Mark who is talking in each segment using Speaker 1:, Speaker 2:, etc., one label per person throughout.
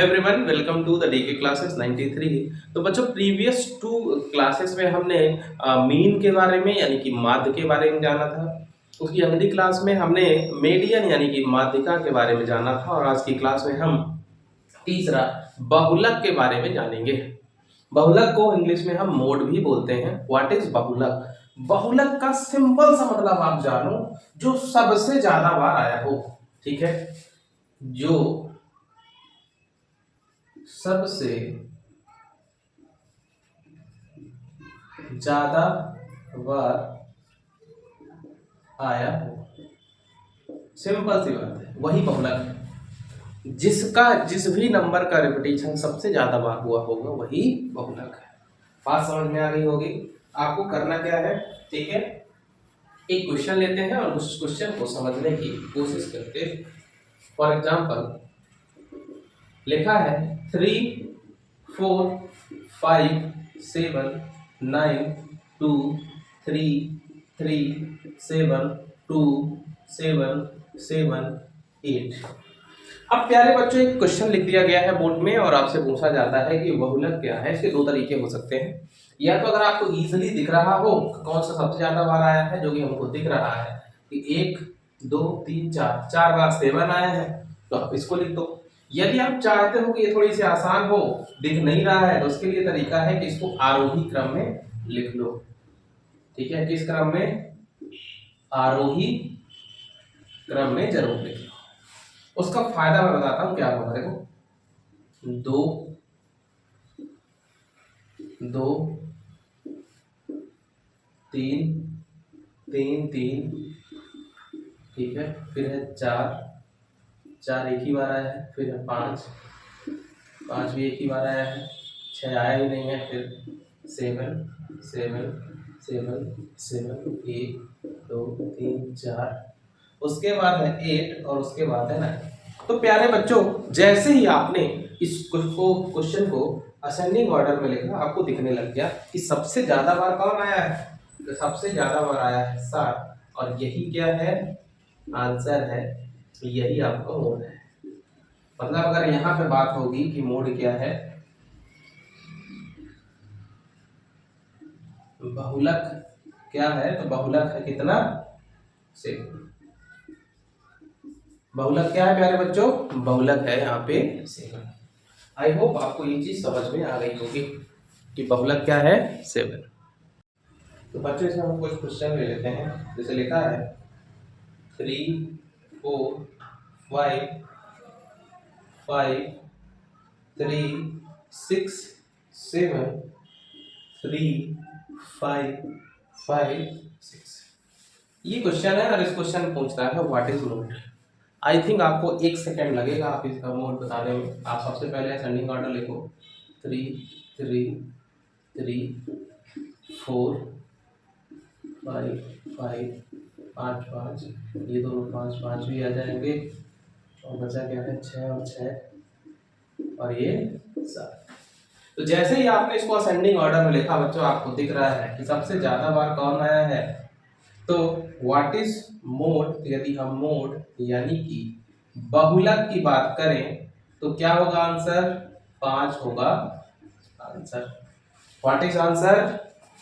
Speaker 1: Everyone, welcome to the DK classes 93। तो बच्चों, previous two classes में हमने मीन के बारे में यानी कि माध्य के बारे में जाना था। उसकी अगली क्लास में हमने मीडियन यानी कि माध्यिका के बारे में जाना था और आज की क्लास में हम तीसरा बहुलक के बारे में जानेंगे। बहुलक को इंग्लिश में हम मोड भी बोलते हैं। व्हाट इज बहुलक? बहुलक का सिंपल सा मतलब आप जानो, जो सबसे ज्यादा बार आया हो। ठीक है, जो सबसे ज्यादा बार आया हो, सिंपल सी बात है, वही बहुलक है। जिस भी नंबर का रिपीटिशन सबसे ज्यादा बार हुआ होगा वही बहुलक है। बात समझ में आ गई होगी। आपको करना क्या है, ठीक है, एक क्वेश्चन लेते हैं और उस क्वेश्चन को समझने की कोशिश करते हैं। फॉर एग्जाम्पल लिखा है 3 4 5 7 9 2 3 3 7 2 7 7 8। अब प्यारे बच्चों, एक क्वेश्चन लिख दिया गया है बोर्ड में और आपसे पूछा जाता है कि बहुलक क्या है। इसके दो तरीके हो सकते हैं। या तो अगर आपको इजीली दिख रहा हो कौन सा सबसे ज्यादा बार आया है, जो कि हमको दिख रहा है कि 1 2 3 4 4 बार 7 आया है, तो आप इसको लिख दो। यदि आप चाहते हो कि ये थोड़ी सी आसान हो, दिख नहीं रहा है, तो उसके लिए तरीका है कि इसको आरोही क्रम में लिख लो। ठीक है, किस क्रम में? आरोही क्रम में जरूर लिख लो। उसका फायदा मैं बताता हूं क्या होगा। देखो, 2 2 3 3 3, ठीक है, फिर है 4 4 एक ही बार आया है, फिर है 5 5 भी एक ही बार आया है, 6 आया ही नहीं है, फिर 7 7 7 7 1 2 3 4, उसके बाद है 8 और उसके बाद है 9। तो प्यारे बच्चों, जैसे ही आपने इस क्वेश्चन को असेंडिंग ऑर्डर में लिखा, आपको दिखने लग गया कि सबसे ज्यादा बार कौन आया है। तो सबसे ज्यादा बार आया है 7 और यही क्या है? आंसर है। यही आपका मोड है। मतलब अगर यहाँ पे बात होगी कि मोड क्या है, बहुलक क्या है, तो बहुलक है कितना? 7। बहुलक क्या है प्यारे बच्चों? बहुलक है यहाँ पे 7। आई होप आपको ये चीज समझ में आ गई होगी कि बहुलक क्या है, 7। तो बच्चों, इसमें हम कुछ क्वेश्चन ले लेते हैं। जैसे लिखा है 3 4 5 5 3 6 7 3 5 5 6। ये क्वेश्चन है और इस क्वेश्चन में पूछता है what is mode. I think आपको 1 सेकेंड लगेगा आप इसका मोड बताने में। आप सबसे पहले असेंडिंग ऑर्डर लिखो, 3 3 3 4 5 5 5 5, ये दोनों 5 5 भी आ जाएंगे और बचा क्या है? 6 और 6 और ये 7। तो जैसे ही आपने इसको असेंडिंग ऑर्डर में लिखा बच्चों, आपको दिख रहा है कि सबसे ज्यादा बार कौन आया है। तो व्हाट इज मोड? यदि हम मोड यानी कि बहुलक की बात करें तो क्या होगा आंसर? 5 होगा answer. What is answer?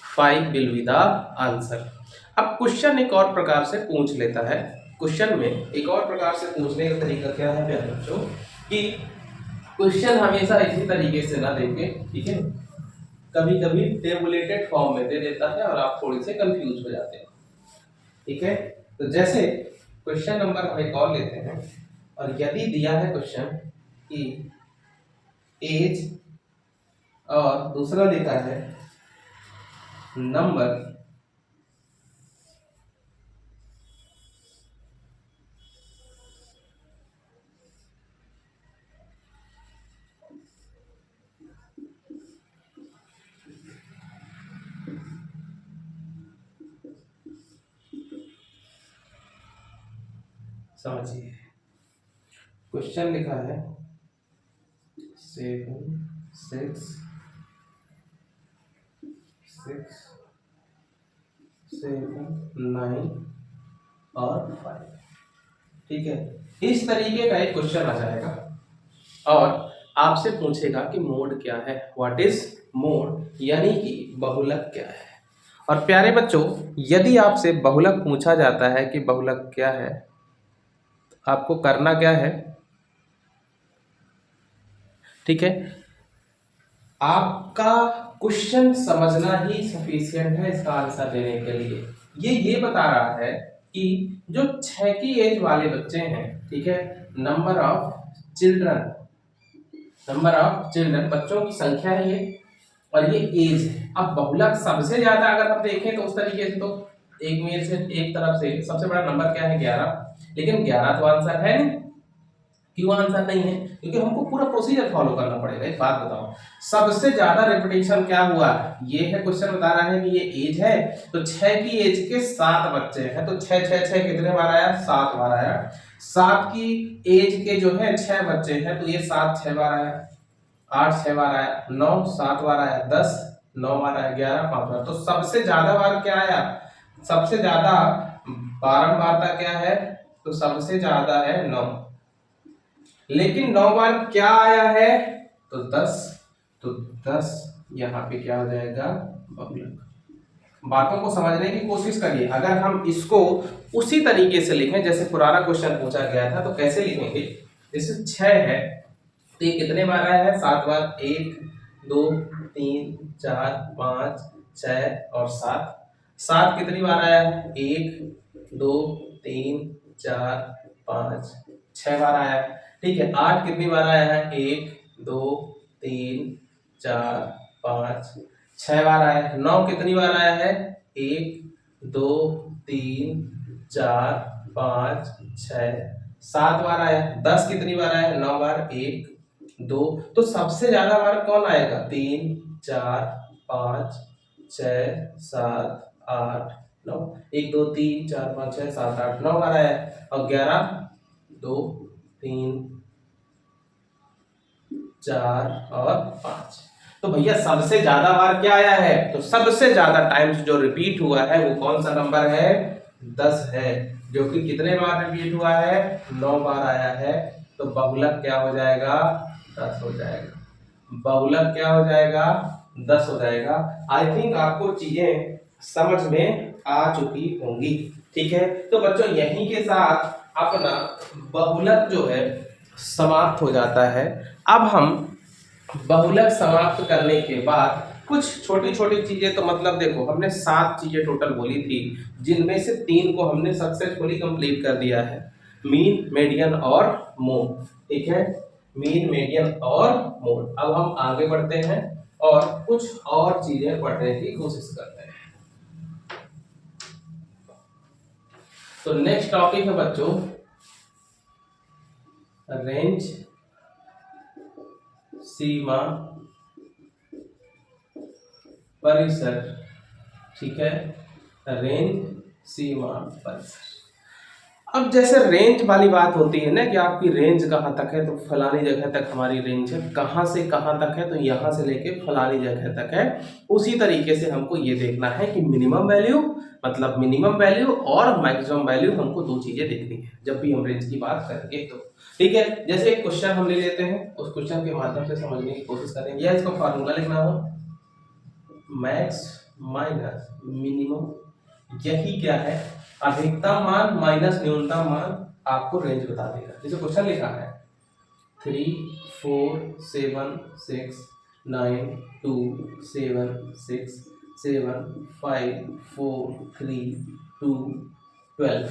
Speaker 1: 5 will be the answer. अब क्वेश्चन एक और प्रकार से पूछ लेता है। क्वेश्चन में एक और प्रकार से पूछने का तरीका क्या है प्यारे बच्चों, कि क्वेश्चन हमेशा इसी तरीके से ना देंगे, ठीक है, कभी कभी टेबुलेटेड फॉर्म में दे देता है और आप थोड़े से कंफ्यूज हो जाते हैं। ठीक है, तो जैसे क्वेश्चन नंबर हम एक और लेते हैं और यदि दिया है क्वेश्चन कि एज और दूसरा लिखा है नंबर समझिए, क्वेश्चन लिखा है 7 6 6 7 9 और 5। ठीक है, इस तरीके का एक क्वेश्चन आ जाएगा और आपसे पूछेगा कि मोड क्या है, व्हाट इज मोड, यानी कि बहुलक क्या है। और प्यारे बच्चों, यदि आपसे बहुलक पूछा जाता है कि बहुलक क्या है, तो आपको करना क्या है, ठीक है, आपका क्वेश्चन समझना ही सफिशिएंट है इसका आंसर देने के लिए। ये बता रहा है कि जो 6 की एज वाले बच्चे हैं, ठीक है, number of children, number of children, बच्चों की संख्या है ये, और ये एज है। अब बहुलक सबसे ज्यादा अगर हम देखें तो उस तरीके से तो एक में से एक तरफ से सबसे बड़ा नंबर क्या है, 11, लेकिन 11 तो आंसर है नहीं। क्यों आंसर नहीं है? क्योंकि हमको पूरा प्रोसीजर फॉलो करना पड़ेगा। एक बात बताओ, सबसे ज्यादा रिपीटेशन क्या हुआ, ये है क्वेश्चन बता रहा है कि ये एज है, तो 6 की एज के 7 बच्चे हैं, तो 6 6 6 कितने बार आया, 7 बार आया। 7 की एज के जो है 6 बच्चे हैं, तो ये 7 6 बार आया, 8 6 बार आया, 9 7 बार आया, 10 9 बार आया, 11 5 बार। तो सबसे ज्यादा बार क्या आया, सबसे ज्यादा बारंबारता क्या है, तो सबसे ज्यादा है 9, लेकिन 9 बार क्या आया है, तो 10, तो 10 यहाँ पे क्या हो जाएगा, बहुलक। बातों को समझने की कोशिश करिए। अगर हम इसको उसी तरीके से लिखें जैसे पुराना क्वेश्चन पूछा गया था, तो कैसे लिखेंगे, जैसे 6 है तो ये कितने बार आया है, 7 बार, 1 2 3 4 5 6 और 7। 7 कितनी बार आया है, 1 2 3 4 5 6 बार आया है, ठीक है। 8 कितनी बार आया है, 1 2 3 4 5 6 बार आया है। 9 कितनी बार आया है, 1 2 3 4 5 6 7 बार आया है। 10 कितनी बार आया है, 9 बार, 1 2। तो सबसे ज्यादा बार कौन आएगा, 3 4 5 6 7 8 9, 1 2 3 4 5 6 7 8 9 बार आया है। और 11 2 3 4 और 5। तो भैया सबसे ज्यादा बार क्या आया है, तो सबसे ज्यादा टाइम्स जो रिपीट हुआ है वो कौन सा नंबर है, 10 है, जो कि कितने बार रिपीट हुआ है, 9 बार आया है। तो बहुलक क्या हो जाएगा, 10 हो जाएगा। बहुलक क्या हो जाएगा, 10 हो जाएगा। आई थिंक आपको चीजें समझ में आ चुकी होंगी, ठीक है। तो बच्चों यहीं के साथ अपना बहुलक जो है समाप्त हो जाता है। अब हम बहुलक समाप्त करने के बाद कुछ छोटी छोटी चीजें, तो मतलब देखो हमने 7 चीजें टोटल बोली थी, जिनमें से 3 को हमने सक्सेसफुली कंप्लीट कर दिया है, मीन मीडियन और मोड, ठीक है, मीन मीडियन और मोड। अब हम आगे बढ़ते हैं और कुछ और चीजें पढ़ने की कोशिश करते हैं। तो नेक्स्ट टॉपिक है बच्चों रेंज, सीमा, परिसर, ठीक है, रेंज सीमा परिसर। अब जैसे रेंज वाली बात होती है ना कि आपकी रेंज कहाँ तक है, तो फलानी जगह तक हमारी रेंज है, कहाँ से कहाँ तक है, तो यहाँ से लेके फलानी जगह तक है। उसी तरीके से हमको ये देखना है कि मिनिमम वैल्यू, मतलब मिनिमम वैल्यू और मैक्सिमम वैल्यू, हमको 2 चीजें देखनी है जब भी हम रेंज की बात करेंगे। तो ठीक है, जैसे एक क्वेश्चन हम ले लेते हैं, उस क्वेश्चन के माध्यम से समझने की कोशिश करेंगे, या इसको फॉर्मूला लिखना हो, मैक्स माइनस मिनिमम, यही क्या है, अधिकतम मान माइनस न्यूनतम मान आपको रेंज बता देगा। जैसे क्वेश्चन लिखा है 3 4 7 6 9 2 7 6 7 5 4 3 2 12।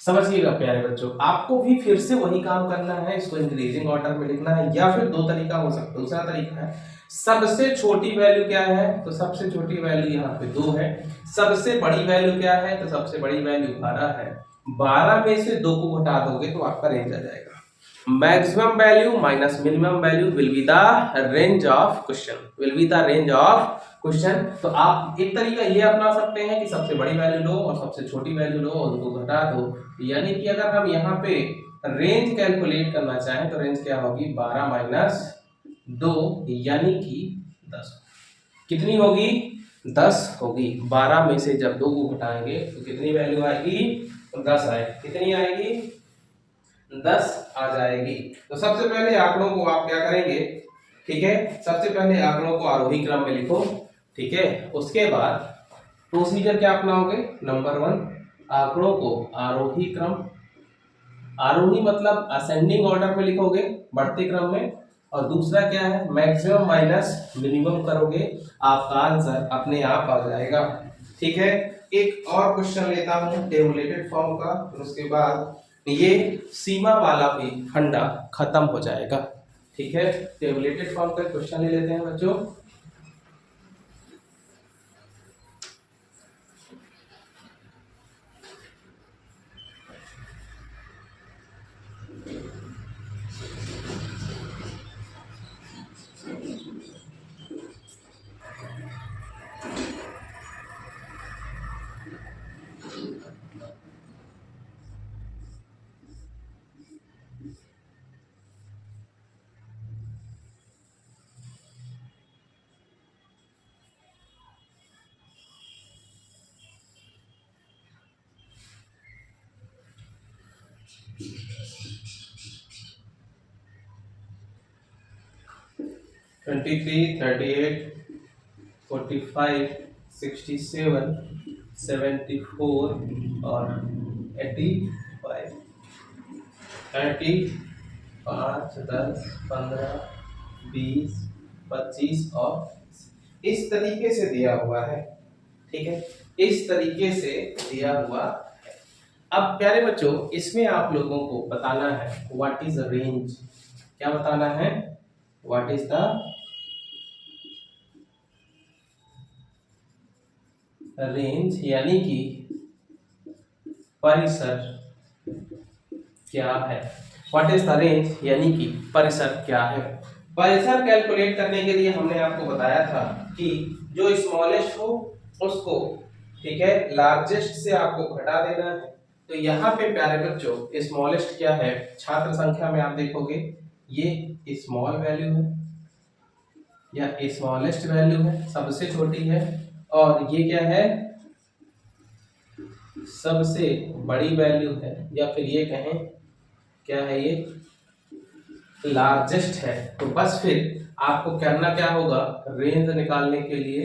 Speaker 1: समझिएगा प्यारे बच्चों, आपको भी फिर से वही काम करना है, इसको इंक्रीजिंग ऑर्डर में लिखना है, या फिर 2 तरीका हो सकता है। दूसरा तरीका है सबसे छोटी वैल्यू क्या है, तो सबसे छोटी वैल्यू यहाँ पे 2 है। सबसे बड़ी वैल्यू क्या है, तो सबसे बड़ी वैल्यू 12 है। 12 में से 2 को घटा दोगे तो आपका रेंज आ जाएगा। Maximum value minus minimum value will be the range of question, will be the range of question. तो आप एक तरीका ये अपना सकते हैं कि सबसे बड़ी वैल्यू लो और सबसे छोटी वैल्यू लो और उनको घटा दो। यानी कि अगर हम यहाँ पे रेंज कैलकुलेट करना चाहें तो रेंज क्या होगी, 12 माइनस 2 यानी कि 10। कितनी होगी, 10 होगी। 12 में से जब 2 को घटाएंगे तो कितनी वैल्यू आएगी, तो 10 आएगी। कितनी आएगी, 10 आ जाएगी। तो सबसे पहले आंकड़ों को आप क्या करेंगे, ठीक है, सबसे पहले आंकड़ों को आरोही क्रम में लिखो, ठीक है। उसके बाद प्रोसीजर क्या अपनाओगे, नंबर 1 आंकड़ों को आरोही क्रम, आरोही मतलब असेंडिंग ऑर्डर में लिखोगे, बढ़ते क्रम में। और दूसरा क्या है, मैक्सिमम माइनस मिनिमम करोगे, आपका आंसर अपने आप आ जाएगा, ठीक है। एक और क्वेश्चन लेता हूं टेबुलेटेड फॉर्म का, फिर उसके बाद ये सीमा वाला भी फंडा खत्म हो जाएगा, ठीक है। टेबुलेटेड फॉर्म का क्वेश्चन ले लेते हैं बच्चों। ट्वेंटी थ्री, 38, 45, 67, 74 और 85, 30, 5, 10, 15, 20, 25 और इस तरीके से दिया हुआ है, ठीक है, इस तरीके से दिया हुआ है। अब प्यारे बच्चों, इसमें आप लोगों को बताना है व्हाट इज रेंज, क्या बताना है, व्हाट इज द रेंज, यानी कि परिसर क्या है, व्हाट इज द रेंज यानी कि परिसर क्या है। परिसर कैलकुलेट करने के लिए हमने आपको बताया था कि जो स्मॉलेस्ट हो उसको, ठीक है, लार्जेस्ट से आपको घटा देना है। तो यहाँ पे प्यारे बच्चों स्मॉलेस्ट क्या है, छात्र संख्या में आप देखोगे ये स्मॉल वैल्यू है या स्मॉलेस्ट वैल्यू है, सबसे छोटी है, और ये क्या है, सबसे बड़ी वैल्यू है, या फिर ये कहें क्या है, ये लार्जेस्ट है। तो बस फिर आपको करना क्या होगा, रेंज निकालने के लिए,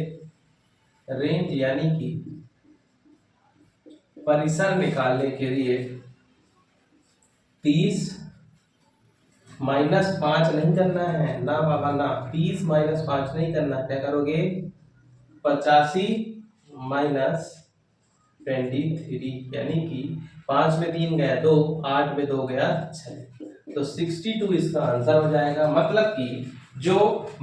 Speaker 1: रेंज यानी कि परिसर निकालने के लिए 30 - 5 नहीं करना है ना बाबा ना, 30 - 5 नहीं करना, क्या करोगे 85 - 23, यानी कि 5 में 3 गया 2, 8 में 2 गया 6, तो 62 इसका आंसर हो जाएगा। मतलब कि जो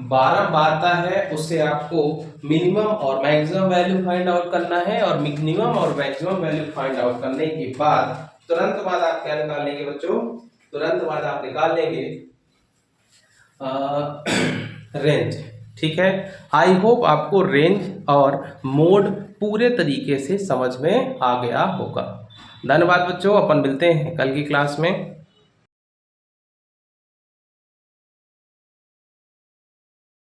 Speaker 1: 12 आता है उससे आपको मिनिमम और मैक्सिमम वैल्यू फाइंड आउट करना है, और मिनिमम और मैक्सिमम वैल्यू फाइंड आउट करने के बाद तुरंत बाद आप क्या निकाल लेंगे बच्चों, तुरंत बाद आप निकाल लेंगे रेंज, ठीक है। आई होप आपको रेंज और मोड पूरे तरीके से समझ में आ गया होगा। धन्यवाद बच्चों, अपन मिलते हैं कल की क्लास में।